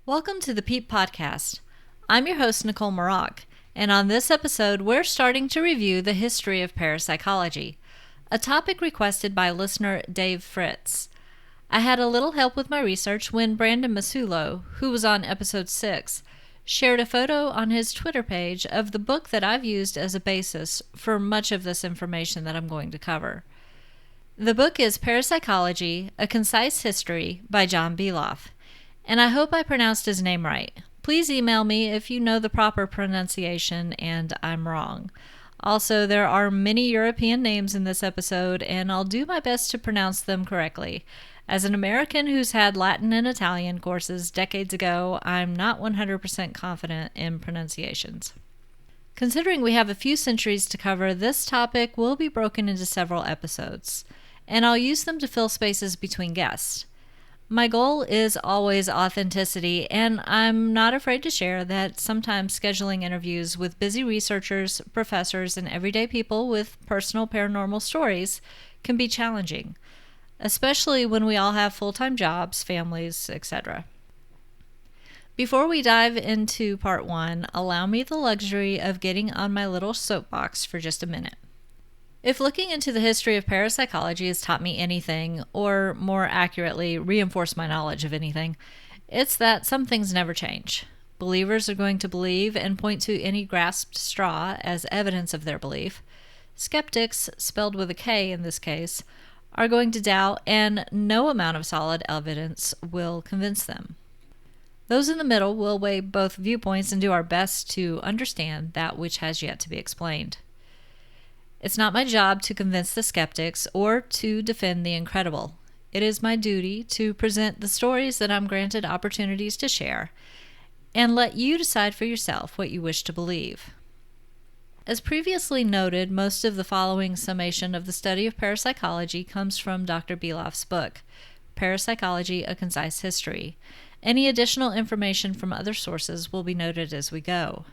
Welcome to the Peep Podcast. I'm your host, Nicolle, and on this episode, we're starting to review the history of parapsychology, a topic requested by listener Dave Fritz. I had a little help with my research when Brandon Masulo, who was on episode 6, shared a photo on his Twitter page of the book that I've used as a basis for much of this information that I'm going to cover. The book is Parapsychology, A Concise History by John Beloff. And I hope I pronounced his name right. Please email me if you know the proper pronunciation and I'm wrong. Also, there are many European names in this episode, and I'll do my best to pronounce them correctly. As an American who's had Latin and Italian courses decades ago, I'm not 100% confident in pronunciations. Considering we have a few centuries to cover, this topic will be broken into several episodes, and I'll use them to fill spaces between guests. My goal is always authenticity, and I'm not afraid to share that sometimes scheduling interviews with busy researchers, professors, and everyday people with personal paranormal stories can be challenging, especially when we all have full-time jobs, families, etc. Before we dive into part 1, allow me the luxury of getting on my little soapbox for just a minute. If looking into the history of parapsychology has taught me anything, or more accurately, reinforced my knowledge of anything, it's that some things never change. Believers are going to believe and point to any grasped straw as evidence of their belief. Skeptics, spelled with a K in this case, are going to doubt, and no amount of solid evidence will convince them. Those in the middle will weigh both viewpoints and do our best to understand that which has yet to be explained. It's not my job to convince the skeptics or to defend the incredible. It is my duty to present the stories that I'm granted opportunities to share, and let you decide for yourself what you wish to believe. As previously noted, most of the following summation of the study of parapsychology comes from Dr. Beloff's book, Parapsychology, A Concise History. Any additional information from other sources will be noted as we go.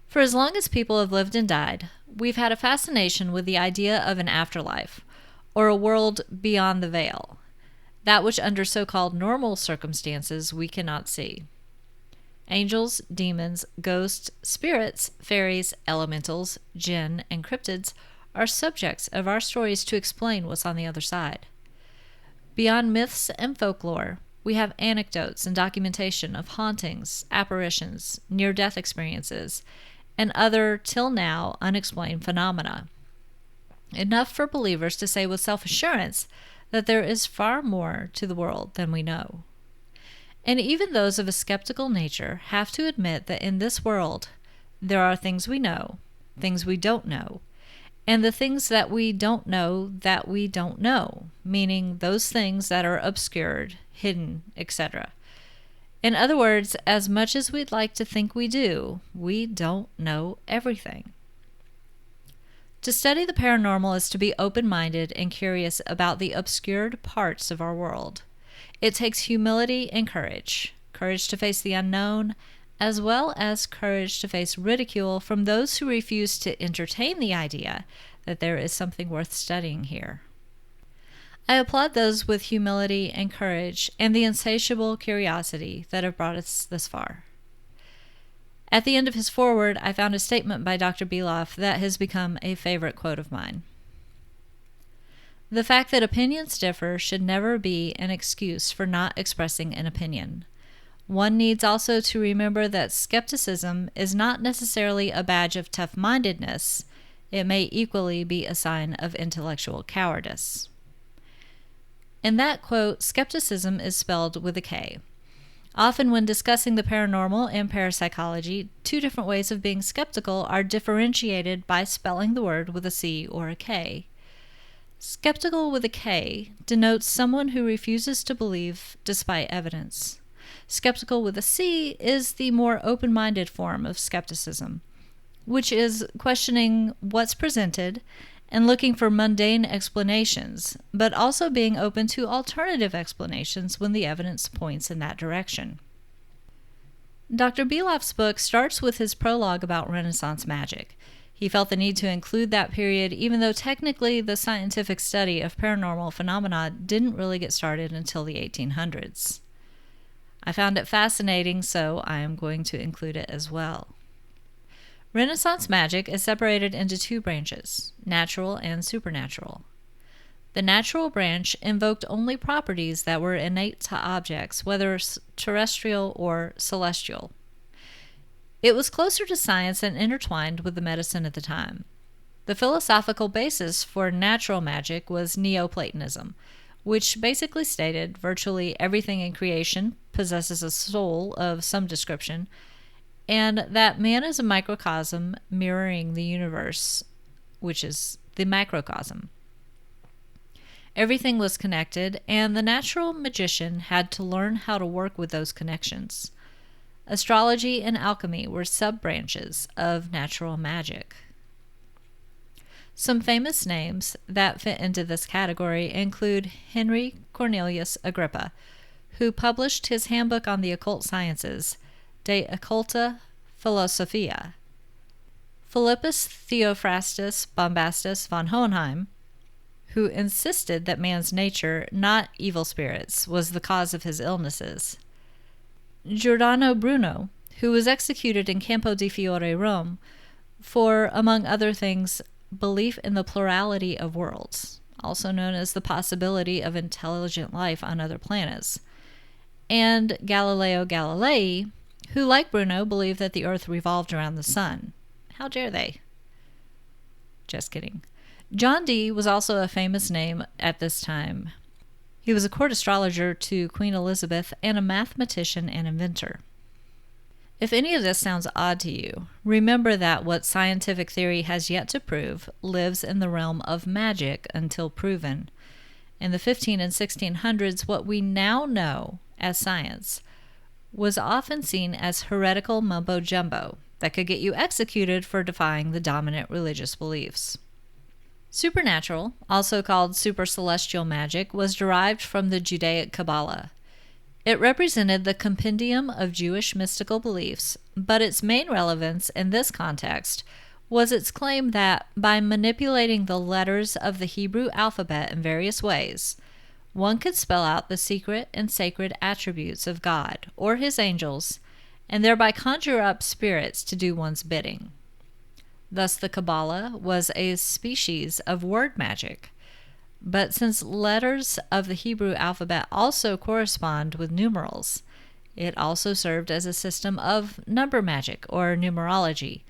For as long as people have lived and died, we've had a fascination with the idea of an afterlife, or a world beyond the veil, that which under so-called normal circumstances we cannot see. Angels, demons, ghosts, spirits, fairies, elementals, jinn, and cryptids are subjects of our stories to explain what's on the other side. Beyond myths and folklore, we have anecdotes and documentation of hauntings, apparitions, near-death experiences, and other, till now, unexplained phenomena. Enough for believers to say with self-assurance that there is far more to the world than we know. And even those of a skeptical nature have to admit that in this world, there are things we know, things we don't know, and the things that we don't know, meaning those things that are obscured, hidden, etc. In other words, as much as we'd like to think we do, we don't know everything. To study the paranormal is to be open-minded and curious about the obscured parts of our world. It takes humility and courage to face the unknown, as well as courage to face ridicule from those who refuse to entertain the idea that there is something worth studying here. I applaud those with humility and courage and the insatiable curiosity that have brought us this far. At the end of his foreword, I found a statement by Dr. Beloff that has become a favorite quote of mine. The fact that opinions differ should never be an excuse for not expressing an opinion. One needs also to remember that skepticism is not necessarily a badge of tough-mindedness. It may equally be a sign of intellectual cowardice. In that quote, skepticism is spelled with a K. Often when discussing the paranormal and parapsychology, two different ways of being skeptical are differentiated by spelling the word with a C or a K. Skeptical with a K denotes someone who refuses to believe despite evidence. Skeptical with a C is the more open-minded form of skepticism, which is questioning what's presented and looking for mundane explanations, but also being open to alternative explanations when the evidence points in that direction. Dr. Beloff's book starts with his prologue about Renaissance magic. He felt the need to include that period, even though technically the scientific study of paranormal phenomena didn't really get started until the 1800s. I found it fascinating, so I am going to include it as well. Renaissance magic is separated into two branches, natural and supernatural. The natural branch invoked only properties that were innate to objects, whether terrestrial or celestial. It was closer to science and intertwined with the medicine at the time. The philosophical basis for natural magic was Neoplatonism, which basically stated virtually everything in creation possesses a soul of some description, and that man is a microcosm mirroring the universe, which is the macrocosm. Everything was connected, and the natural magician had to learn how to work with those connections. Astrology and alchemy were sub-branches of natural magic. Some famous names that fit into this category include Henry Cornelius Agrippa, who published his handbook on the occult sciences, De Occulta Philosophia; Philippus Theophrastus Bombastus von Hohenheim, who insisted that man's nature, not evil spirits, was the cause of his illnesses; Giordano Bruno, who was executed in Campo di Fiore, Rome, for, among other things, belief in the plurality of worlds, also known as the possibility of intelligent life on other planets; and Galileo Galilei, who, like Bruno, believed that the Earth revolved around the sun. How dare they? Just kidding. John Dee was also a famous name at this time. He was a court astrologer to Queen Elizabeth and a mathematician and inventor. If any of this sounds odd to you, remember that what scientific theory has yet to prove lives in the realm of magic until proven. In the 15 and 1600s, what we now know as science was often seen as heretical mumbo-jumbo that could get you executed for defying the dominant religious beliefs. Supernatural, also called supercelestial magic, was derived from the Judaic Kabbalah. It represented the compendium of Jewish mystical beliefs, but its main relevance in this context was its claim that by manipulating the letters of the Hebrew alphabet in various ways, one could spell out the secret and sacred attributes of God or his angels, and thereby conjure up spirits to do one's bidding. Thus the Kabbalah was a species of word magic. But since letters of the Hebrew alphabet also correspond with numerals, it also served as a system of number magic or numerology,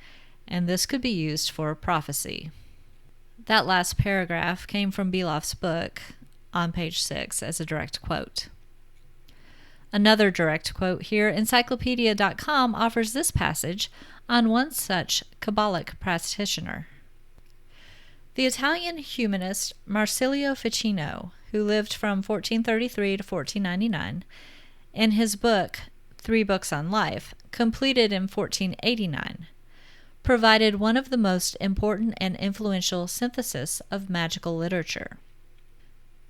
and this could be used for prophecy. That last paragraph came from Beloff's book on page 6 as a direct quote. Another direct quote here, Encyclopedia.com offers this passage on one such Kabbalic practitioner. The Italian humanist Marsilio Ficino, who lived from 1433 to 1499, in his book, 3 Books on Life, completed in 1489, provided one of the most important and influential syntheses of magical literature.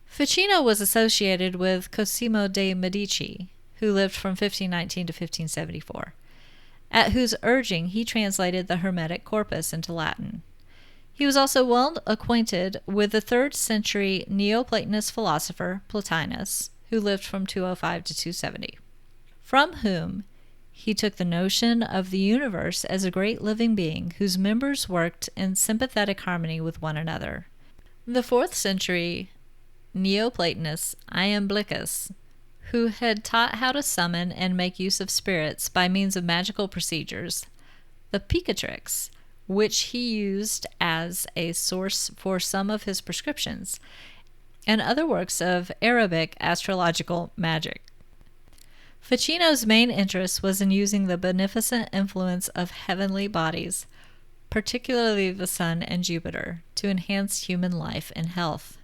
Ficino was associated with Cosimo de' Medici, who lived from 1519 to 1574, at whose urging he translated the Hermetic Corpus into Latin. He was also well acquainted with the 3rd century Neoplatonist philosopher Plotinus, who lived from 205 to 270, from whom he took the notion of the universe as a great living being whose members worked in sympathetic harmony with one another. The 4th century Neoplatonist Iamblichus, who had taught how to summon and make use of spirits by means of magical procedures, the Picatrix, which he used as a source for some of his prescriptions, and other works of Arabic astrological magic. Ficino's main interest was in using the beneficent influence of heavenly bodies, particularly the Sun and Jupiter, to enhance human life and health.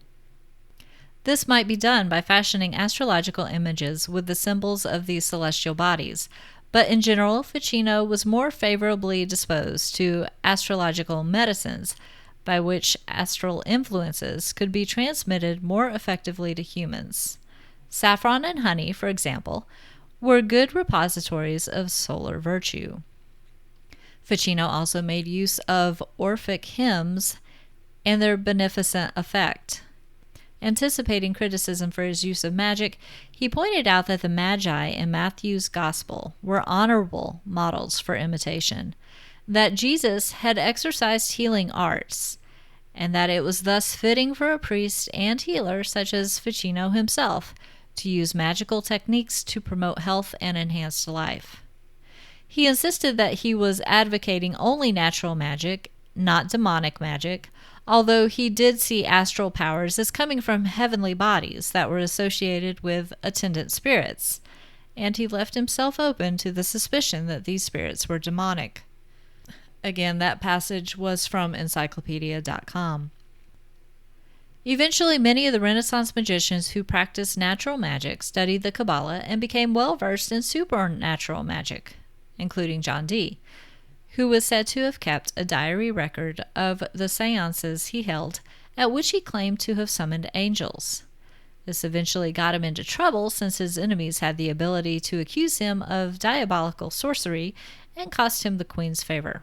This might be done by fashioning astrological images with the symbols of these celestial bodies, but in general, Ficino was more favorably disposed to astrological medicines, by which astral influences could be transmitted more effectively to humans. Saffron and honey, for example, were good repositories of solar virtue. Ficino also made use of Orphic hymns and their beneficent effect. Anticipating criticism for his use of magic, he pointed out that the Magi in Matthew's Gospel were honorable models for imitation, that Jesus had exercised healing arts, and that it was thus fitting for a priest and healer such as Ficino himself to use magical techniques to promote health and enhance life. He insisted that he was advocating only natural magic, not demonic magic, although he did see astral powers as coming from heavenly bodies that were associated with attendant spirits, and he left himself open to the suspicion that these spirits were demonic. Again, that passage was from encyclopedia.com. Eventually, many of the Renaissance magicians who practiced natural magic studied the Kabbalah and became well versed in supernatural magic, including John Dee, who was said to have kept a diary record of the seances he held at which he claimed to have summoned angels. This eventually got him into trouble since his enemies had the ability to accuse him of diabolical sorcery and cost him the Queen's favor.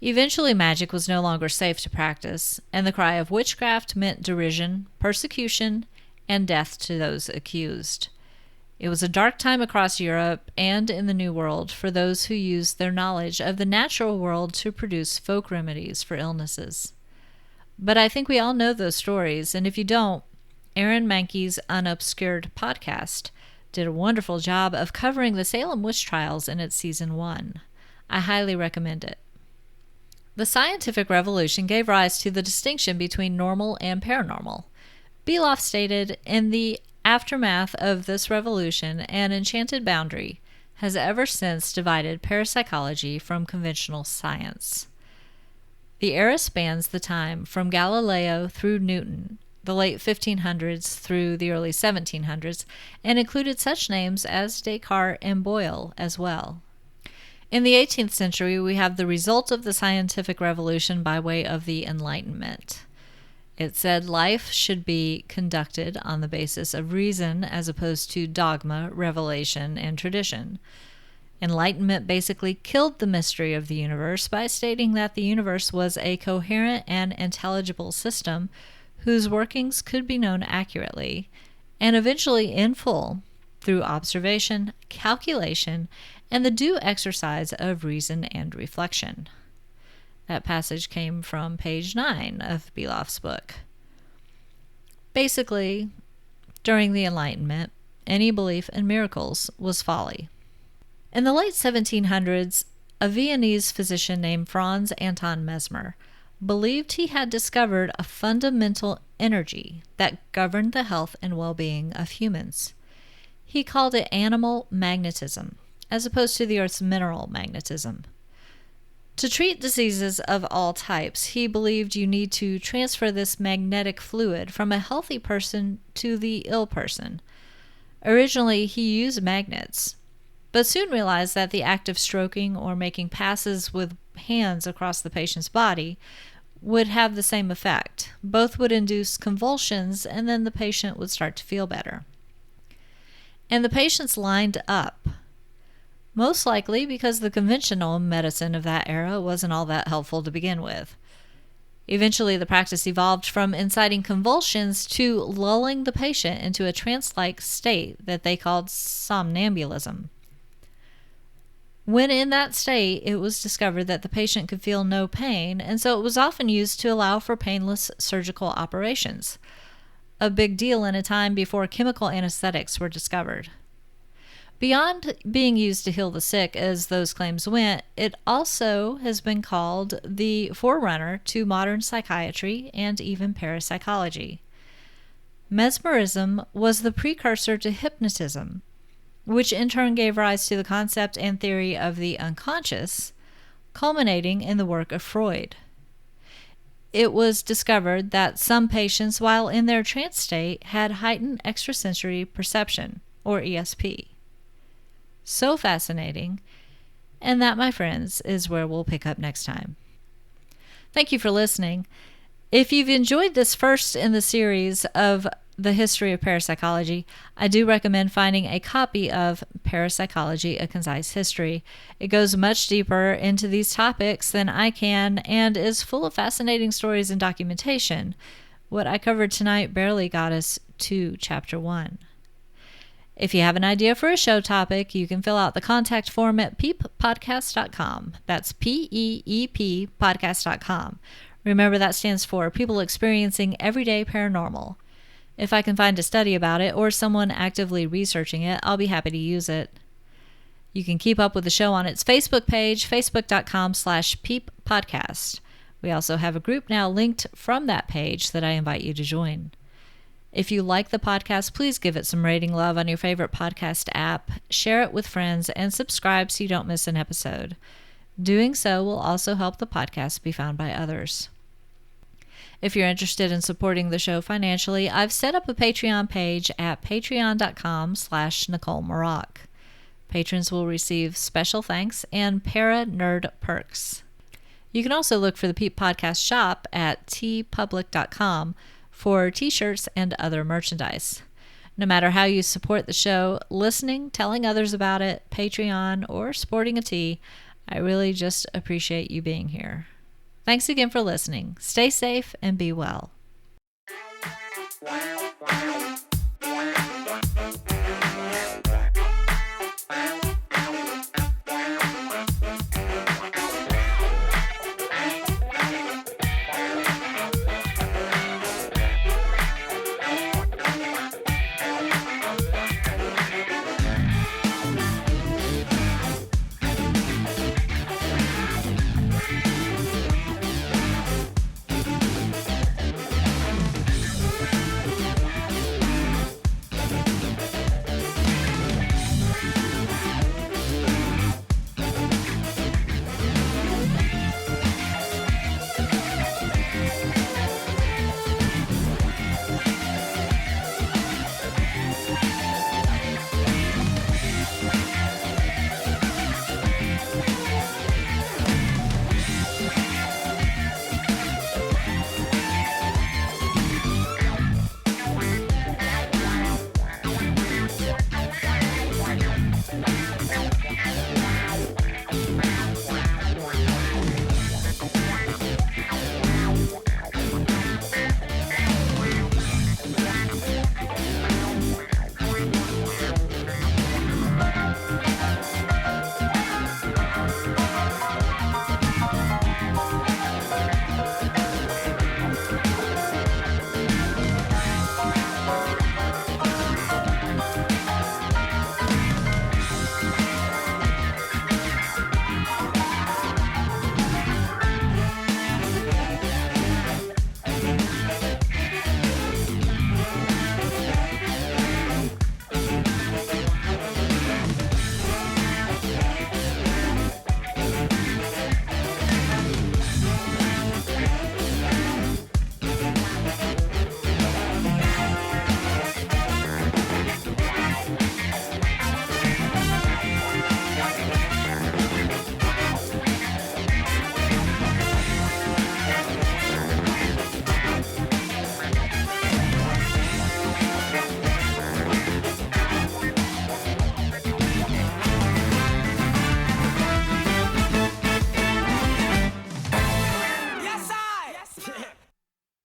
Eventually, magic was no longer safe to practice, and the cry of witchcraft meant derision, persecution, and death to those accused. It was a dark time across Europe and in the New World for those who used their knowledge of the natural world to produce folk remedies for illnesses. But I think we all know those stories, and if you don't, Aaron Mankey's Unobscured podcast did a wonderful job of covering the Salem witch trials in its season 1. I highly recommend it. The scientific revolution gave rise to the distinction between normal and paranormal. Beloff stated, in the aftermath of this revolution, an enchanted boundary has ever since divided parapsychology from conventional science. The era spans the time from Galileo through Newton, the late 1500s through the early 1700s, and included such names as Descartes and Boyle as well. In the 18th century, we have the result of the scientific revolution by way of the Enlightenment. It said life should be conducted on the basis of reason as opposed to dogma, revelation, and tradition. Enlightenment basically killed the mystery of the universe by stating that the universe was a coherent and intelligible system whose workings could be known accurately, and eventually in full, through observation, calculation, and the due exercise of reason and reflection. That passage came from page 9 of Beloff's book. Basically, during the Enlightenment, any belief in miracles was folly. In the late 1700s, a Viennese physician named Franz Anton Mesmer believed he had discovered a fundamental energy that governed the health and well-being of humans. He called it animal magnetism, as opposed to the Earth's mineral magnetism. To treat diseases of all types, he believed you need to transfer this magnetic fluid from a healthy person to the ill person. Originally, he used magnets, but soon realized that the act of stroking or making passes with hands across the patient's body would have the same effect. Both would induce convulsions, and then the patient would start to feel better. And the patients lined up, most likely because the conventional medicine of that era wasn't all that helpful to begin with. Eventually, the practice evolved from inciting convulsions to lulling the patient into a trance-like state that they called somnambulism. When in that state, it was discovered that the patient could feel no pain, and so it was often used to allow for painless surgical operations, a big deal in a time before chemical anesthetics were discovered. Beyond being used to heal the sick, as those claims went, it also has been called the forerunner to modern psychiatry and even parapsychology. Mesmerism was the precursor to hypnotism, which in turn gave rise to the concept and theory of the unconscious, culminating in the work of Freud. it was discovered that some patients, while in their trance state, had heightened extrasensory perception, or ESP. So fascinating, and that, my friends, is where we'll pick up next time. Thank you for listening. If you've enjoyed this first in the series of the history of parapsychology, I do recommend finding a copy of Parapsychology, A Concise History. It goes much deeper into these topics than I can and is full of fascinating stories and documentation. What I covered tonight barely got us to Chapter 1. If you have an idea for a show topic, you can fill out the contact form at peeppodcast.com. That's PEEP podcast.com. Remember, that stands for People Experiencing Everyday Paranormal. If I can find a study about it or someone actively researching it, I'll be happy to use it. You can keep up with the show on its Facebook page, facebook.com/peeppodcast. We also have a group now linked from that page that I invite you to join. If you like the podcast, please give it some rating love on your favorite podcast app, share it with friends, and subscribe so you don't miss an episode. Doing so will also help the podcast be found by others. If you're interested in supporting the show financially, I've set up a Patreon page at patreon.com/NicoleMaroc. Patrons will receive special thanks and para-nerd perks. You can also look for the Peep Podcast shop at tpublic.com for t-shirts and other merchandise. No matter how you support the show, listening, telling others about it, Patreon, or sporting a tee, I really just appreciate you being here. Thanks again for listening. Stay safe and be well.